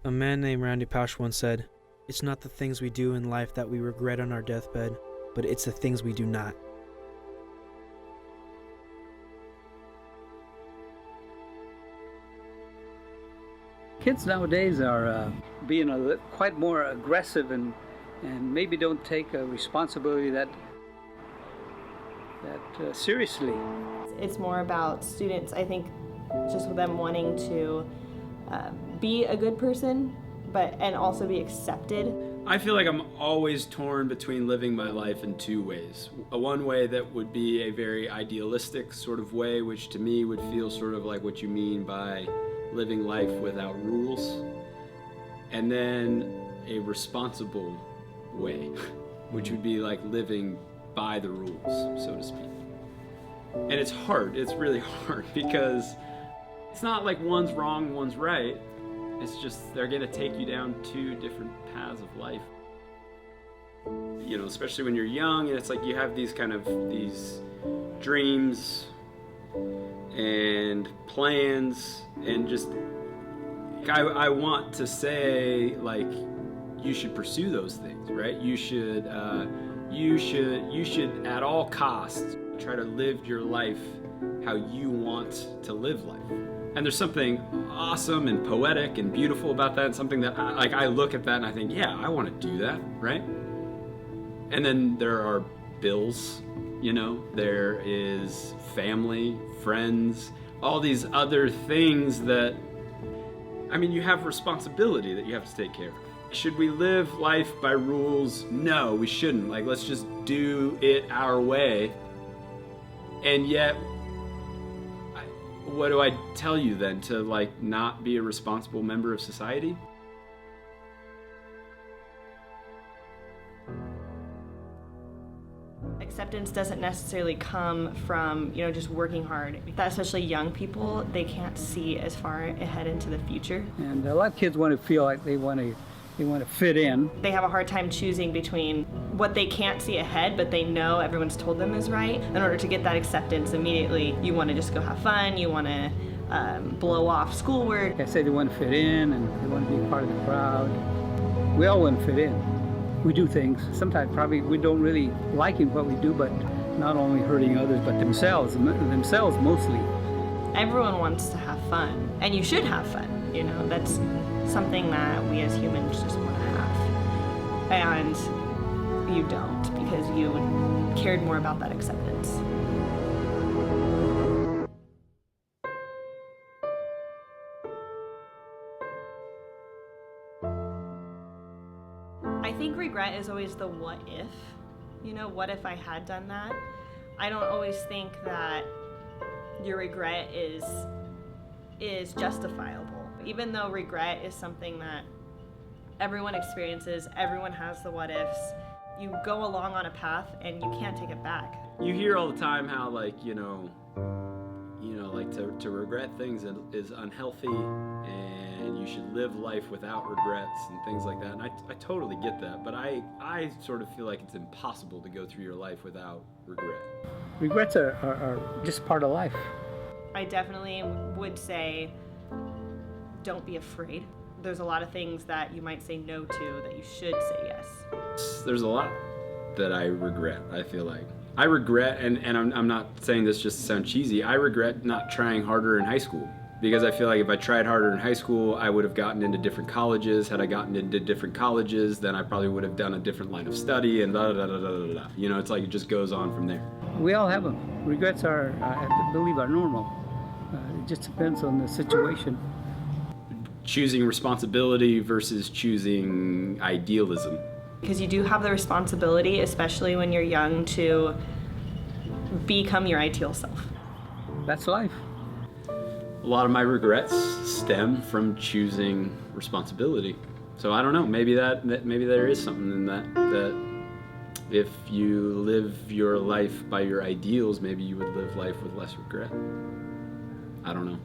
A man named Randy Pausch once said, "It's not the things we do in life that we regret on our deathbed, but it's the things we do not." Kids nowadays are being quite more aggressive and maybe don't take a responsibility that seriously. It's more about students, I think, just them wanting to be a good person, and also be accepted. I feel like I'm always torn between living my life in two ways. One way that would be a very idealistic sort of way, which to me would feel sort of like what you mean by living life without rules. And then a responsible way, which would be like living by the rules, so to speak. And it's hard, it's really hard, because it's not like one's wrong, one's right. It's just they're gonna take you down two different paths of life. You know, especially when you're young, and it's like you have these dreams and plans, and just I want to say, like, you should pursue those things, right? You should at all costs try to live your life how you want to live life. And there's something awesome and poetic and beautiful about that, and something that I look at that and I think, yeah, I want to do that, right? And then there are bills, you know, there is family, friends, all these other things that, I mean, you have responsibility that you have to take care of. Should we live life by rules? No, we shouldn't. Like, let's just do it our way. And yet, what do I tell you then? To, like, not be a responsible member of society? Acceptance doesn't necessarily come from, just working hard. Especially young people, they can't see as far ahead into the future. And a lot of kids want to feel like they want to fit in. They have a hard time choosing between what they can't see ahead, but they know everyone's told them is right. In order to get that acceptance immediately, you want to just go have fun, you want to blow off schoolwork. Like I say, they want to fit in and they want to be part of the crowd. We all want to fit in. We do things. Sometimes probably we don't really like what we do, but not only hurting others, but themselves mostly. Everyone wants to have fun, and you should have fun. That's something that we as humans just want to have. And you don't, because you cared more about that acceptance. I think regret is always the what if. What if I had done that? I don't always think that your regret is justifiable. Even though regret is something that everyone experiences, everyone has the what ifs, you go along on a path and you can't take it back. You hear all the time how, like, to regret things is unhealthy, and you should live life without regrets and things like that. And I totally get that, but I sort of feel like it's impossible to go through your life without regret. Regrets are just part of life. I definitely would say, don't be afraid. There's a lot of things that you might say no to that you should say yes. There's a lot that I regret, I feel like. I regret, and I'm not saying this just to sound cheesy, I regret not trying harder in high school. Because I feel like if I tried harder in high school, I would have gotten into different colleges. Had I gotten into different colleges, then I probably would have done a different line of study, and da da da da da da. It's like it just goes on from there. We all have them. Regrets are, I believe, are normal. It just depends on the situation. Choosing responsibility versus choosing idealism. Because you do have the responsibility, especially when you're young, to become your ideal self. That's life. A lot of my regrets stem from choosing responsibility. So I don't know, maybe there is something in that if you live your life by your ideals, maybe you would live life with less regret. I don't know.